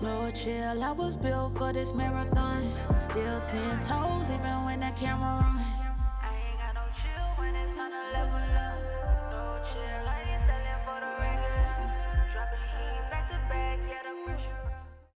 No chill, I was built for this marathon. Still 10 toes even when the camera on. I ain't got no chill when it's time to level up. No chill, I ain't selling for the regular. Dropping heat back to back, yeah, the pressure.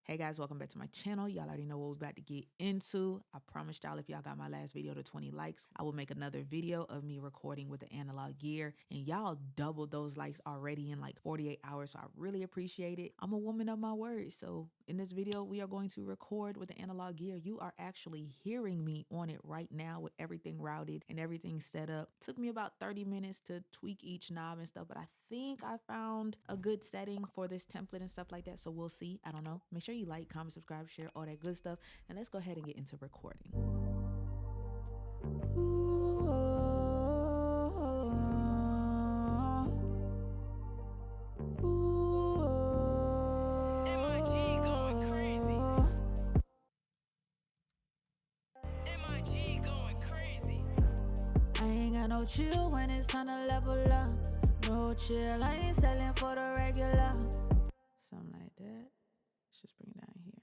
Hey guys, welcome back to my channel. Y'all already know what we're about to get into. I promised y'all if y'all got my last video to 20 likes, I will make another video of me recording with the analog gear. And y'all doubled those likes already in like 48 hours, so I really appreciate it. I'm a woman of my word, so in this video, we are going to record with the analog gear. You are actually hearing me on it right now with everything routed and everything set up. Took me about 30 minutes to tweak each knob and stuff, but I think I found a good setting for this template and stuff like that, so we'll see. I don't know. Make sure you like, comment, subscribe, share, all that good stuff, and let's go ahead and get into recording. No chill when it's time to level up. No chill, I ain't selling for the regular. Something like that. Let's just bring it down here.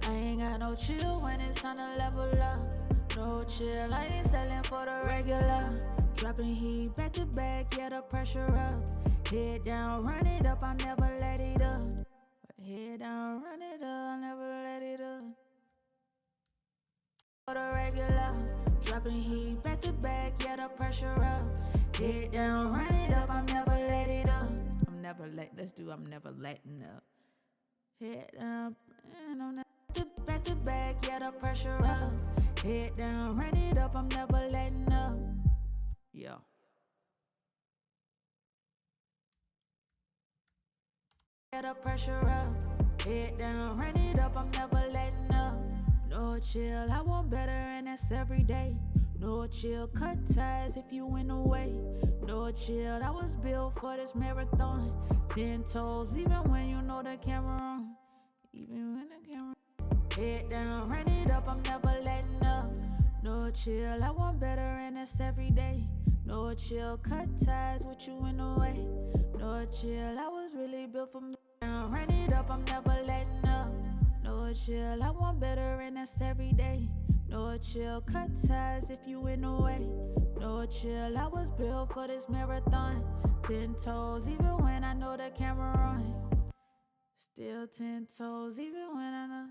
I ain't got no chill when it's time to level up. No chill, I ain't selling for the regular. Dropping heat back to back, yeah, the pressure up. Head down, run it up, I'll never let it up. Head down, run it up, I'll never let it up. For the regular. Dropping heat back to back, yeah, the pressure up. Head down, run it up, I'm never let it up. I'm never letting up. Head down, and I'm back to back, yeah, the pressure up. Head down, run it up, I'm never letting up. Yeah. Yeah, the pressure up. Head down, run it up, I'm never letting up. No chill, I want better and that's every day. No chill, cut ties if you in the way. No chill, I was built for this marathon. 10 toes, even when you know the camera on. Even when the camera head down, run it up, I'm never letting up. No chill, I want better and that's every day. No chill, cut ties with you in the way. No chill, I was really built for me. Now run it up, I'm never letting up. No chill, I want better and that's every day. No chill, cut ties if you in the way. No chill, I was built for this marathon. 10 toes, even when I know the camera on. Still 10 toes, even when I know.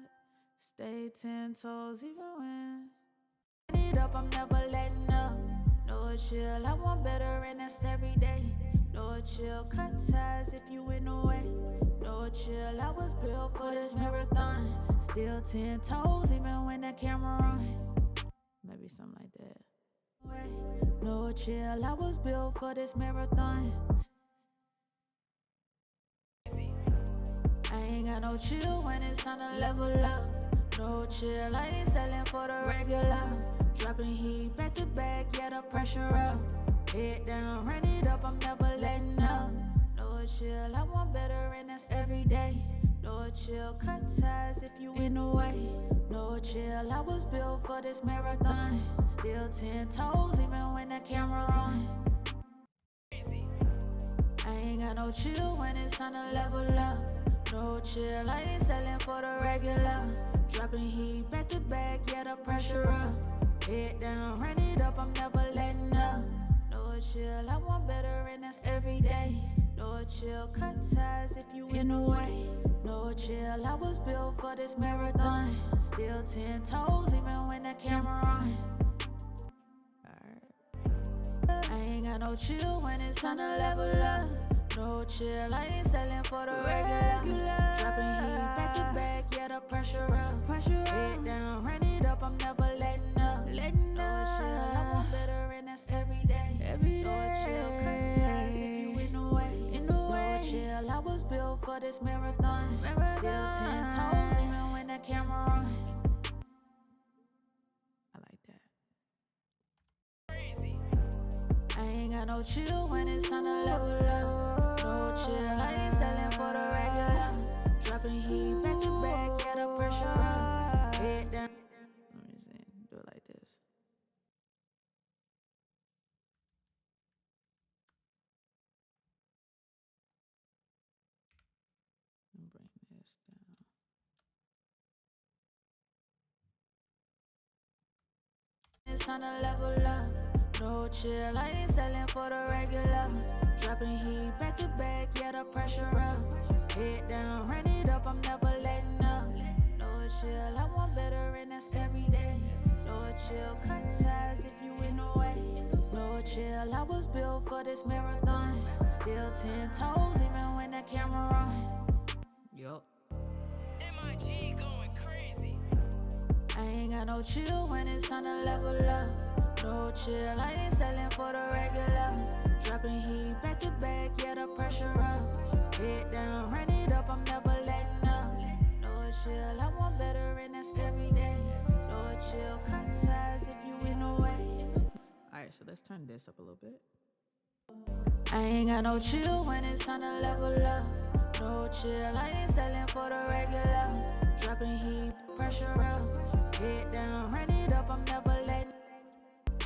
Stay 10 toes, even when. Run it up, I'm never letting up. No chill, I want better and that's every day. No chill, cut ties if you in the way. No chill, I was built for this marathon. Still 10 toes, even when the camera on. Maybe something like that. No chill, I was built for this marathon. I ain't got no chill when it's time to level up. No chill, I ain't selling for the regular. Dropping heat back to back, yeah, the pressure up. Head down, run it up, I'm never letting up. No chill, I want better and that's every day. No chill, cut ties if you in the way. No chill, I was built for this marathon. Still 10 toes even when the camera's on. I ain't got no chill when it's time to level up. No chill, I ain't selling for the regular. Dropping heat back to back, yeah, the pressure up. Head down, run it up, I'm never letting up. No chill, I want better and that's every day. No chill, cut ties if you in the way. No chill, I was built for this marathon. Still 10 toes even when the camera on. I ain't got no chill when it's time to level up. No chill, I ain't selling for the regular. Dropping heat back to back, yeah, the pressure up. Head down, run it up, I'm never letting up. No chill, I want better and that's every day. No chill, cut ties if you in the way. No chill, I was built for this marathon. Still 10 toes even when the camera on. I like that. I ain't got no chill when it's time to level up. No chill, I ain't selling for the regular. Dropping heat back to back, yeah, the pressure up. Head down. Let me see, do it like this. And bring this down. time to level up. No chill, I ain't selling for the regular. Dropping heat back to back, yeah, the pressure up. Head down, run it up, I'm never letting up. No chill, I want better and that's every day. No chill, cut ties if you in the way. No chill, I was built for this marathon. Still 10 toes even when the camera on. Yup. MIG going crazy. I ain't got no chill when it's time to level up. No chill, I ain't selling for the regular. Dropping heat back to back, yeah, the pressure up. Head down, run it up, I'm never letting up. No chill, I want better and that's every day. No chill, cut ties if you in the way. Alright, so let's turn this up a little bit. I ain't got no chill when it's time to level up. No chill, I ain't selling for the regular. Dropping heat, pressure up. Head down, run it up, I'm never letting.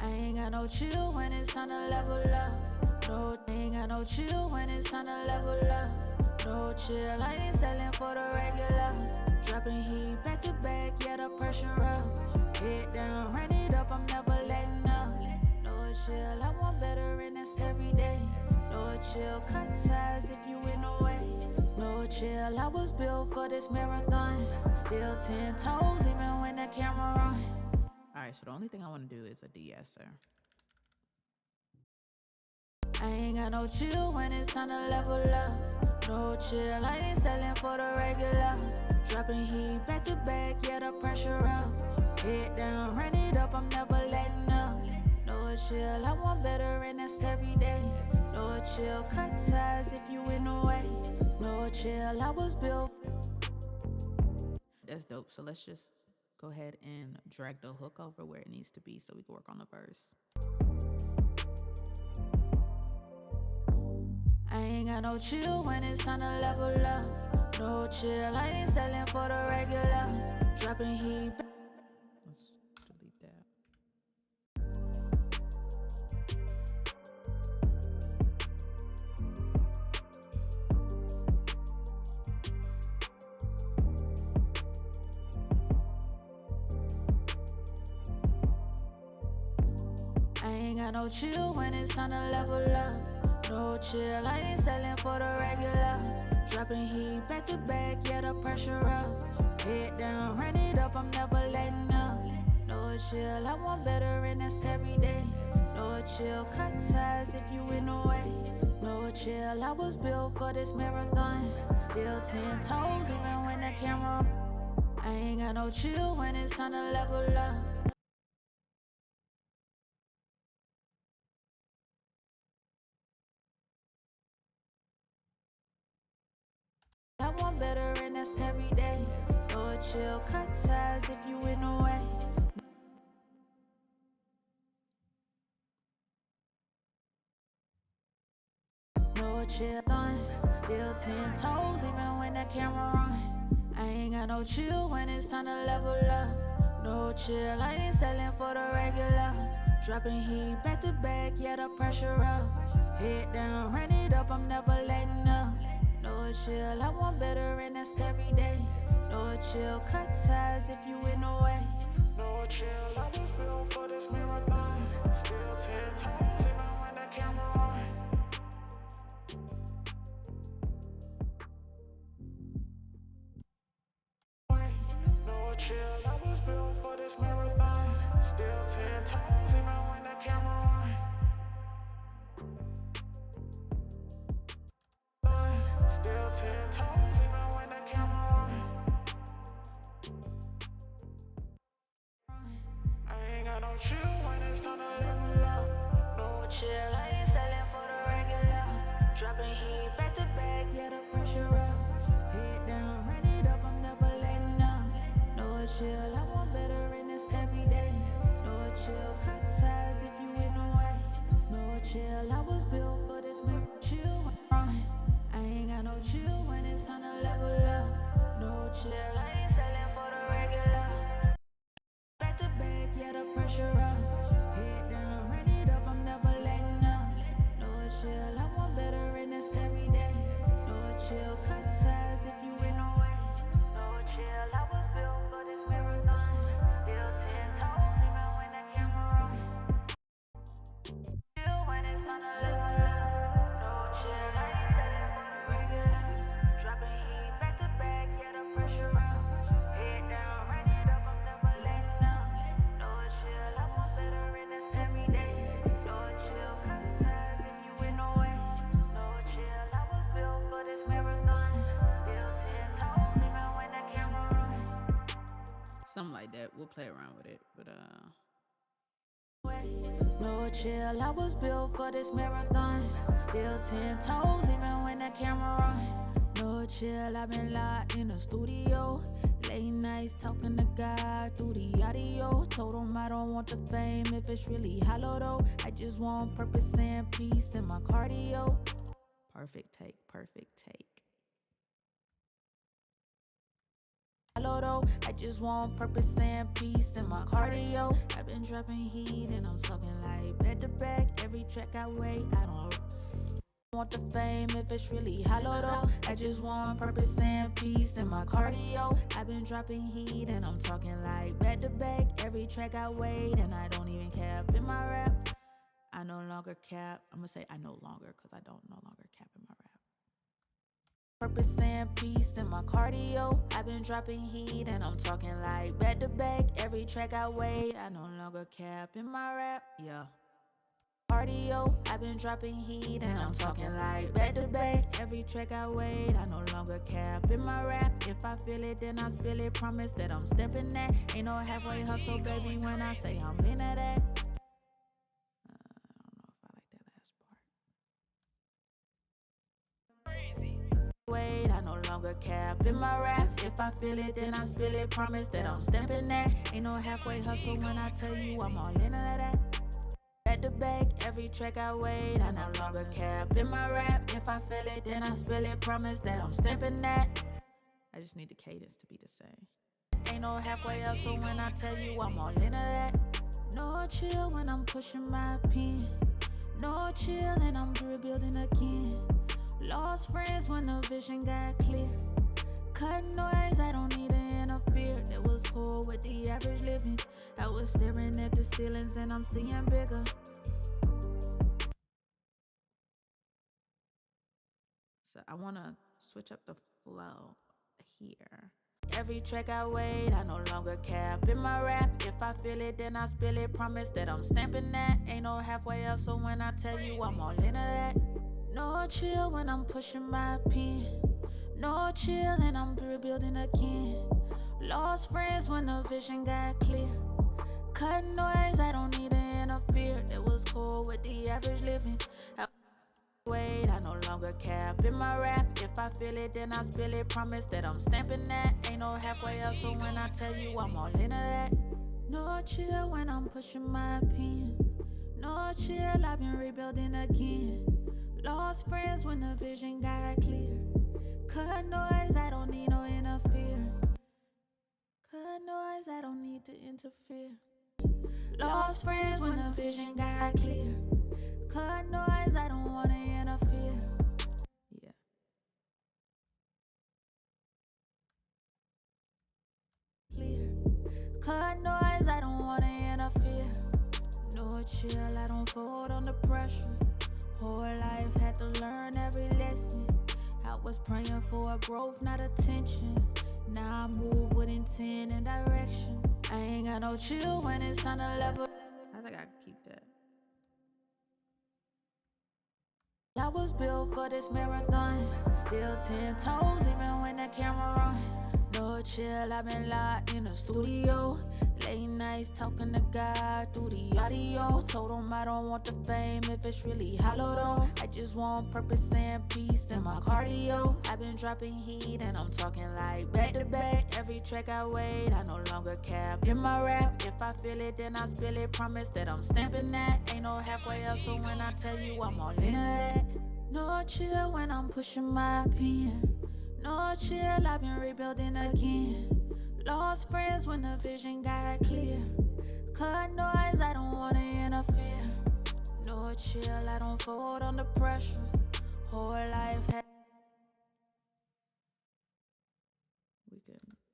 I ain't got no chill when it's time to level up. No, I ain't got no chill when it's time to level up. No chill, I ain't selling for the regular. Dropping heat back to back, yeah, the pressure up. Head down, run it up, I'm never letting up. No chill, I want better and that's every day. No chill, cut ties if you in the way. No chill, I was built for this marathon. Still 10 toes even when the camera on. Alright, so the only thing I want to do is a de-esser. I ain't got no chill when it's time to level up. No chill, I ain't selling for the regular. Dropping heat back to back, yeah, the pressure up. Head down, run it up, I'm never letting up. No chill, I want better and that's every day. No chill, cut ties if you in the way. No chill, I was built. That's dope, so let's just go ahead and drag the hook over where it needs to be so we can work on the verse. I ain't got no chill when it's time to level up. No chill, I ain't selling for the regular. Dropping heat. Let's delete that. I ain't got no chill when it's time to level up. No chill, I ain't selling for the regular. Dropping heat back to back, yeah, the pressure up. Head down, run it up, I'm never letting up. No chill, I want better and that's every day. No chill, cut ties if you in the way. No chill, I was built for this marathon. Still 10 toes even when the camera. I ain't got no chill when it's time to level up. I want better and that's every day. No chill, cut ties if you in the way. No chill on, still 10 toes even when the camera on. I ain't got no chill when it's time to level up. No chill, I ain't selling for the regular. Dropping heat back to back, yeah, the pressure up. Head down, run it up, I'm never letting up. No chill, I want better and that's every day. No chill, cut ties if you in the way. No chill, I was built for this marathon. Still 10 toes even when the camera on. No chill, I was built for this marathon. Still 10 toes even when the camera on. Still 10 toes even when the camera on. I ain't got no chill when it's time to level up. No chill, I ain't selling for the regular. Dropping heat back to back, yeah, the pressure up. Head down, run it up, I'm never letting up. No chill, I want better and that's every day. No chill, cut ties if you in the way. No chill, I was built for this man. Chill, I ain't got no chill when it's time to level up. No chill, I ain't selling for the regular. Back to back, yeah, the pressure up. Head down, run it up, I'm never letting up. No chill, I want better and that's every day. No chill, cut Something like that. We'll play around with it, but no chill, I was built for this marathon. Still 10 toes even when the camera on. No chill, I've been locked in the studio. Late nights talking to God through the audio. Told him I don't want the fame if it's really hollow though. I just want purpose and peace in my cardio. Perfect take, perfect take. I just want purpose and peace in my cardio. I've been dropping heat and I'm talking like back to back. Every track I wait, I don't want the fame if it's really hollow though. I just want purpose and peace in my cardio. I've been dropping heat and I'm talking like back to back. Every track I wait and I don't even cap in my rap. I no longer cap. I'm gonna say I no longer because I don't no longer cap in my rap. Purpose and peace in my cardio. I've been dropping heat and I'm talking like back to back. Every track I wait, I no longer cap in my rap. Yeah. Cardio, I've been dropping heat and I'm talking like back to back. Every track I wait, I no longer cap in my rap. If I feel it, then I spill it. Promise that I'm stepping that. Ain't no halfway hustle, baby, when I say I'm into that. I don't know if I like that last part. Crazy. Wait, I no longer cap in my rap. If I feel it, then I spill it. Promise that I'm stepping that. Ain't no halfway hustle when I tell you I'm all into that. Back to back, every track I wait, I no longer cap in my rap. If I feel it, then I spill it. Promise that I'm stepping that. I just need the cadence to be the same. Ain't no halfway hustle when I tell you I'm all into that. No chill when I'm pushing my pen. No chill and I'm rebuilding again. Lost friends when the vision got clear. Cut noise, I don't need to interfere. That was cool with the average living. I was staring at the ceilings and I'm seeing bigger. So I want to switch up the flow here. Every track I wait, I no longer cap in my rap. If I feel it, then I spill it. Promise that I'm stamping that. Ain't no halfway up, so when I tell you I'm all into that. No chill when I'm pushing my pen. No chill and I'm rebuilding again. Lost friends when the vision got clear. Cut noise, I don't need to interfere. That was cool with the average living. Wait, I no longer cap in my rap. If I feel it, then I spill it. Promise that I'm stamping that. Ain't no halfway up, so when I tell you I'm all into that. No chill when I'm pushing my pen. No chill, I've been rebuilding again. Lost friends when the vision got clear. Cut noise, I don't need no interfere. Cut noise, I don't need to interfere. Lost friends when the vision got clear. Cut noise, I don't wanna interfere. Yeah. Clear. Cut noise, I don't wanna interfere. No chill, I don't fold under pressure. Whole life had to learn every lesson. I was praying for a growth, not attention. Now I move with intent and direction. I ain't got no chill when it's time to level. I think I can keep that. I was built for this marathon. Still 10 toes even when the camera on. No chill, I've been locked in the studio. Late nights talking to God through the audio. Told him I don't want the fame if it's really hollow though. I just want purpose and peace in my cardio. I've been dropping heat and I'm talking like back to back. Every track I wait, I no longer cap in my rap. If I feel it, then I spill it. Promise that I'm stamping that. Ain't no halfway up, so when I tell you I'm all into that. No chill when I'm pushing my pen. No chill, I've been rebuilding again. Lost friends when the vision got clear. Cut noise, I don't wanna interfere. No chill, I don't fold under pressure. Whole life had.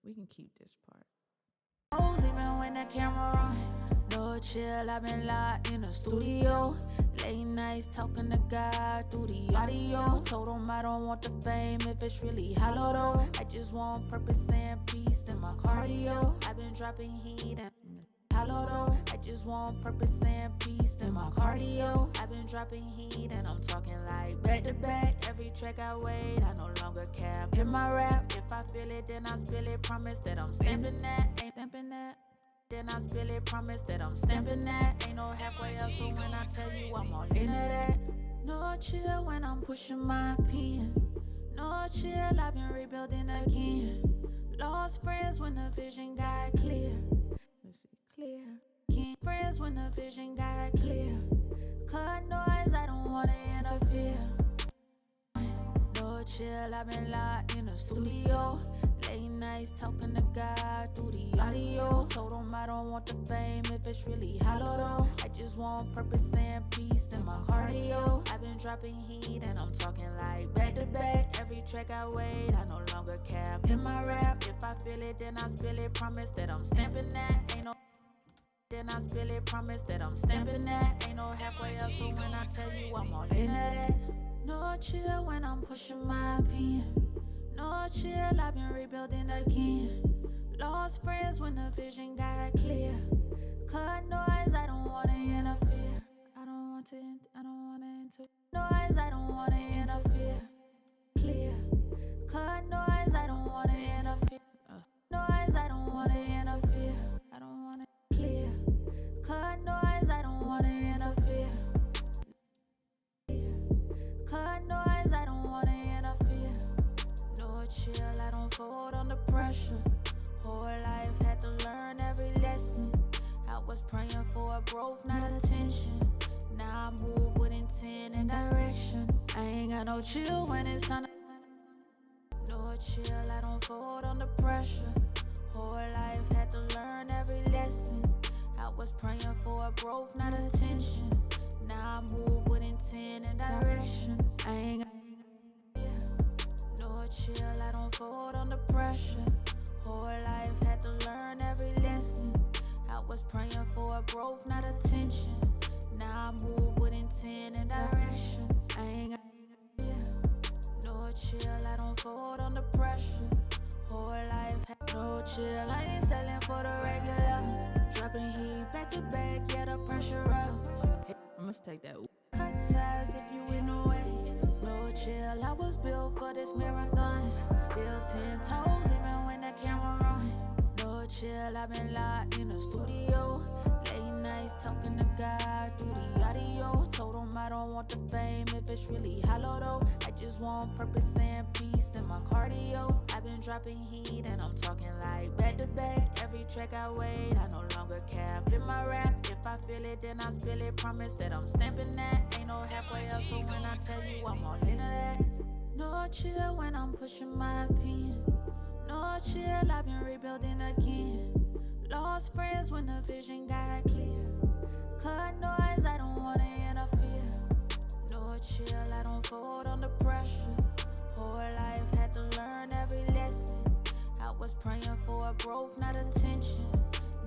We can keep this part. Even when the camera on. No chill, I've been locked in the studio. Late nights talking to God through the audio. Told him I don't want the fame if it's really hollow though. I just want purpose and peace in my cardio. I've been dropping heat and hollow though. I just want purpose and peace in my cardio. I've been dropping heat and I'm talking like back to back. Every track I wait, I no longer cap in my rap. If I feel it, then I spill it. Promise that I'm stamping that, ain't stamping that. Then I spill it, promise that I'm stamping that. Ain't no halfway up, so when I tell you I'm all into that. No chill when I'm pushing my pen. No chill, I've been rebuilding again. Lost friends when the vision got clear. Let's see, clear. Keep friends when the vision got clear. Cut noise, I don't wanna interfere. No chill, I've been locked in the studio. Late nights talking to God through the audio. Told him I don't want the fame if it's really hollow though. I just want purpose and peace in my cardio. I've been dropping heat and I'm talking like back to back. Every track I wait, I no longer cap in my rap. If I feel it, then I spill it. Promise that I'm stamping that. Ain't no then I spill it. Promise that I'm stamping that. Ain't no halfway up, so when I tell you I'm all into that. No chill when I'm pushing my pen. No chill, I've been rebuilding again. Lost friends when the vision got clear. Cut noise, I don't wanna interfere. I don't wanna interfere. Noise, I don't wanna interfere. Clear. Cut noise, I don't wanna interfere. Noise, I don't wanna interfere. I don't wanna clear. Cut noise, I don't wanna interfere. Cut noise, I don't wanna interfere. No chill, I don't fold under pressure. Whole life had to learn every lesson. I was praying for growth, not attention. Now I move with intent and direction. I ain't got no chill when it's time to. No chill, I don't fold under pressure. Whole life had to learn every lesson. I was praying for growth, not attention. Now I move with intent and direction. I ain't got no chill, I don't fold under pressure. Whole life had to learn every lesson. I was praying for growth, not attention. Now I move with intent and direction. I ain't got no chill, I don't fold under pressure. Whole life had no chill, I ain't selling for the regular. Dropping heat back to back, yeah, the pressure up. I must take that. Cut ties if you in the way. No chill, I was built for this marathon. Still 10 toes even when the camera on. No chill, I've been locked in the studio. Late nights talking to God through the audio. Told him I don't want the fame if it's really hollow though. I just want purpose and peace in my cardio. I've been dropping heat and I'm talking like back to back. Every track I wait, I no longer cap in my rap. If I feel it, then I spill it. Promise that I'm stamping that. Ain't no halfway up, so when I tell you I'm all into that. No chill when I'm pushing my pen. No chill, I've been rebuilding again. Lost friends when the vision got clear. Cut noise, I don't wanna interfere. No chill, I don't fold under pressure. Whole life had to learn every lesson. I was praying for growth, not attention.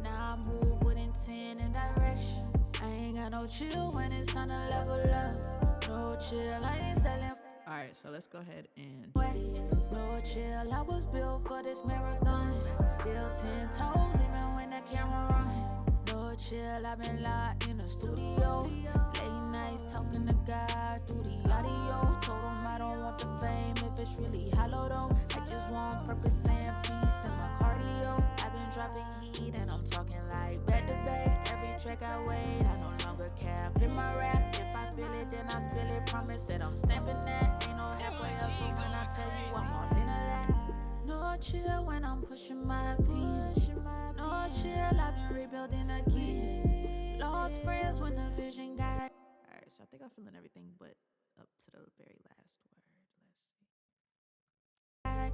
Now I move with intent and direction. I ain't got no chill when it's time to level up. No chill, I ain't selling. Alright, so let's go ahead and no chill, I was built for this marathon. Still 10 toes even when the camera on. No chill, I've been locked in the studio. Late nights talking to God through the audio. Told him I don't want the fame if it's really hollow though. I just want purpose and peace in my cardio. I've been dropping heat and I'm talking like back to back. Every track I wait, I no longer cap in my rap. If I feel it, then I spill it. Promise that I'm stamping that. Ain't no halfway up, so when I tell you I'm all into that. No chill when I'm pushing my pen. No chill, I've been rebuilding again. Lost friends when the vision got. Alright, so I think I'm feeling everything but up to the very last word. Let's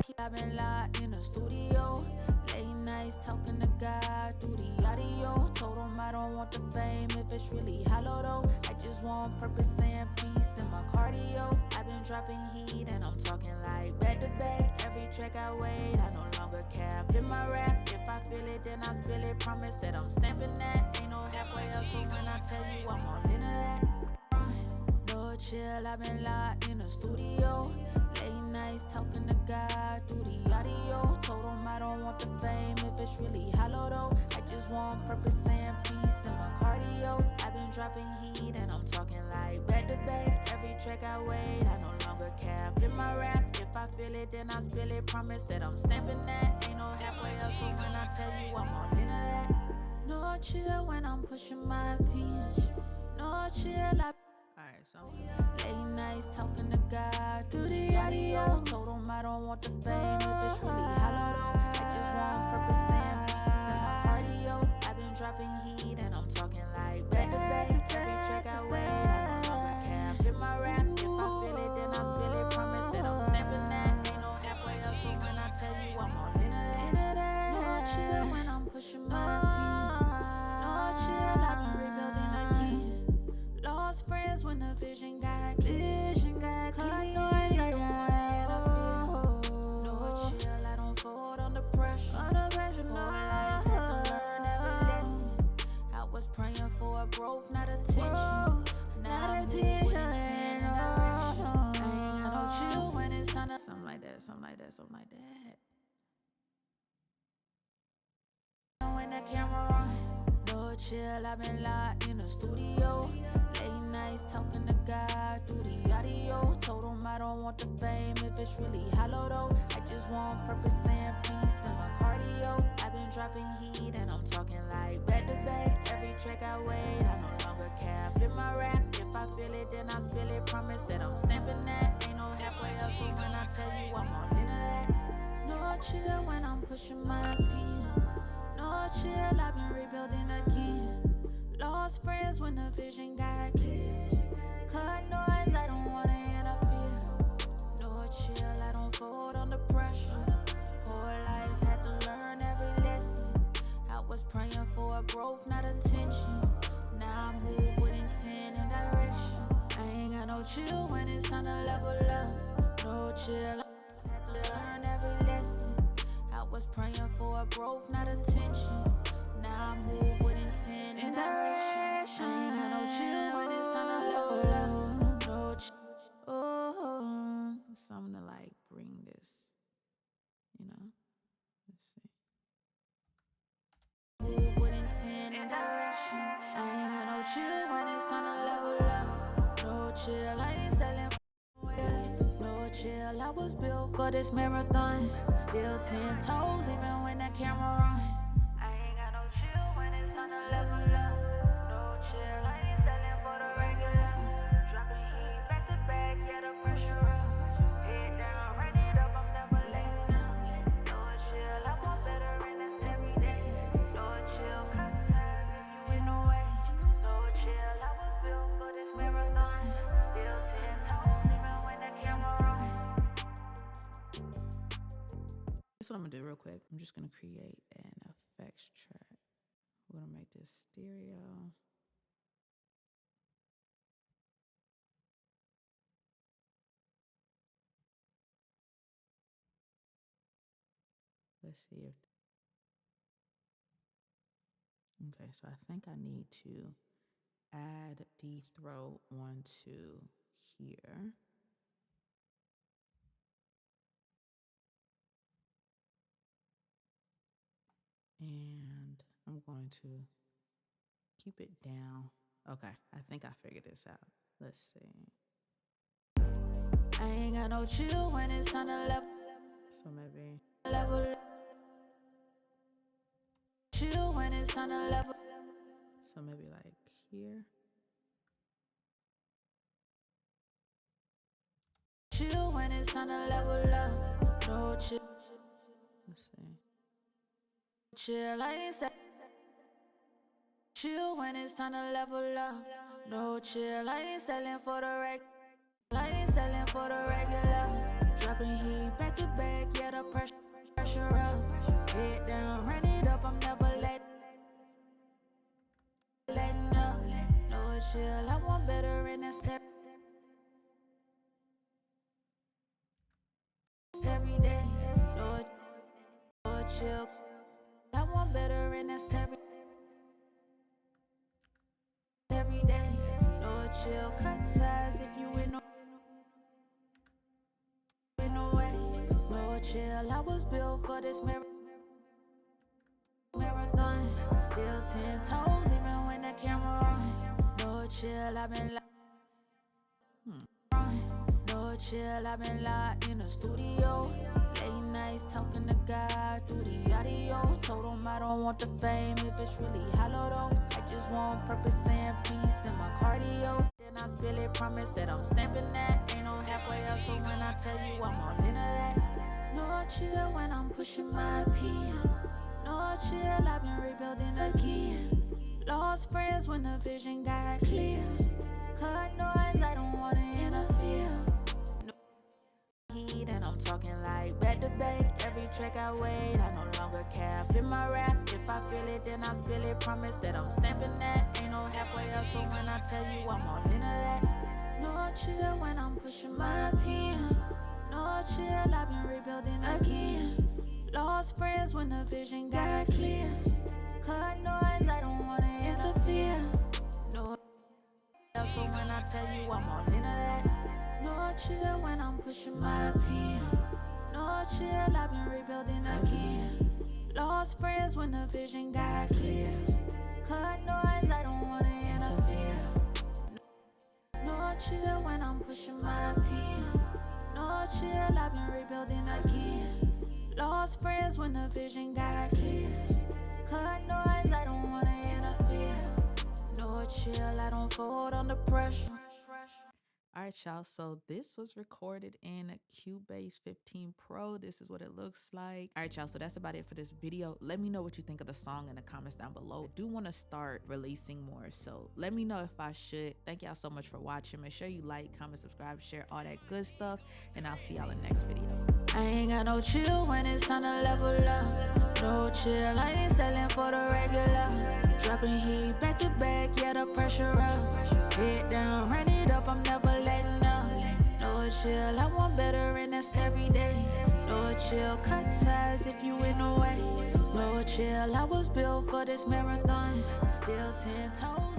see. I've been locked in the studio. Late nights talking to God through the audio. Told him I don't want the fame if it's really hollow though. I just want purpose and peace in my cardio. I've been dropping heat and I'm talking like back to back. Every track I wait, I no longer cap in my rap. If I feel it, then I spill it. Promise that I'm stamping that. Ain't no halfway up, so when I tell you I'm all into that. No chill, I've been locked in the studio. Late nights talking to God through the audio. Told him I don't want the fame if it's it's really hollow though. I just want purpose and peace in my cardio. I've been dropping heat and I'm talking like back to back. Every track I wait, I no longer cap in my rap. If I feel it, then I spill it. Promise that I'm stamping that. Ain't no halfway up, so when I tell you I'm all into that. No chill when I'm pushing my pitch. No chill, Alright, so late nights talking to God through the audio. Told him I don't want the fame if it's really hollow though. I just want purpose and peace in my cardio. I've been dropping heat and I'm talking like back to back. Every track I wait, I no longer cap in my rap. If I feel it, then I spill it. Promise that I'm stamping that. Ain't no halfway up, so when I tell you I'm all into that. No chill when I'm pushing my peak. No chill, I've been rebuilding again. Lost friends when the vision got clear. Cut noise, I don't wanna interfere. No chill, I don't fold on the pressure. No life, had to learn every lesson. I was praying for a growth, not attention. Now I'm moving in direction. I ain't got no chill when it's time to. something like that, something like that, something like that. When the camera on, no chill, I've been locked in the studio. Late nights talking to God through the audio. Told him I don't want the fame if it's really hollow though. I just want purpose and peace in my cardio. I've been dropping heat and I'm talking like back to back. Every track I wait, I no longer cap in my rap. If I feel it, then I spill it. Promise that I'm stamping that. Ain't no halfway up, so when I tell you I'm all into that. No chill when I'm pushing my peak. No chill, I've been rebuilding again. Lost friends when the vision got clear. Cut noise, I don't wanna interfere. No chill, I don't fold on the pressure. Whole life had to learn every lesson. I was praying for a growth, not attention. Now I move with intent and direction. I ain't got no chill when it's time to level up. No chill, I had to learn every lesson. I was praying for a growth, not attention. Now I move with intent and direction. I ain't got no chill when it's time to level up. No chill. Oh, Something to like bring this, you know. Let's see. move with intent and direction. I ain't got no chill when it's time to level up. No chill, I ain't selling no chill. I was built for this marathon. Still 10 toes even when the camera on. I ain't got no chill when it's time to level up. No chill, I ain't selling for the regular. Dropping heat back to back, yeah, the pressure up. Head down, run it up, I'm never letting up. No chill, I want better and that's every day. No chill, cut ties if you in the way. No chill, I was built for this marathon. Still 10 toes even when the camera on. This is what I'm gonna do real quick. I'm just gonna create an effects track. We're gonna make this stereo. Let's see if, okay, so I think I need to add the throw onto here. And I'm going to keep it down. Okay, I think I figured this out. Let's see. I ain't got no chill when it's time to level So maybe, chill when it's time to level. so maybe like here. Chill when it's time to level up. No chill. Let's see. Chill, I ain't say. Chill when it's time to level up. No chill, I ain't selling for the reg. I ain't selling for the regular. Dropping heat back to back, yeah, the pressure up. Head down, run it up, I'm never letting up. No chill, I want better and that's every day. No chill, I want better and that's every day. No chill, cut ties if you in no way. No chill, I was built for this Still 10 toes even when the camera on. No chill, I've been no chill, I've been locked in the studio. Late nights talking to God through the audio. Told him I don't want the fame if it's really hollow though. I just want purpose and peace in my cardio. Then I spill it, promise that I'm stamping that. Ain't no halfway up, so when I tell you I'm all into that. No chill when I'm pushing my pen. No chill, I've been rebuilding again. Lost friends when the vision got clear. Cut noise, I don't wanna interfere. No heat, and I'm talking like back to back. Every track I wait, I no longer cap in my rap. If I feel it, then I spill it. Promise that I'm stamping that. Ain't no halfway up, so when I tell you I'm all into that. No chill when I'm pushing my pen. No chill, I've been rebuilding again. Lost friends when the vision got clear. Cut noise, I don't wanna interfere. No so when I tell you I'm all into that. No chill when I'm pushing my pen. No chill, I've been rebuilding again. Lost friends when the vision got clear. Cut noise, I don't wanna interfere. No chill when I'm pushing my pen. No chill, I've been rebuilding again. Lost friends when the vision got clear. Cut noise, I don't wanna interfere. No chill, I don't fold under pressure. All right, y'all. So this was recorded in a Cubase 15 Pro. This is what it looks like. All right, y'all. So that's about it for this video. Let me know what you think of the song in the comments down below. I do want to start releasing more, so let me know if I should. Thank y'all so much for watching. Make sure you like, comment, subscribe, share, all that good stuff, and I'll see y'all in the next video. I ain't got no chill when it's time to level up. No chill, I ain't selling for the regular. Dropping heat back to back, yeah, the pressure up. Head down, run it up, I'm never letting up. No chill, I want better and that's every day. No chill, cut ties if you in the way. No chill, I was built for this marathon. Still 10 toes.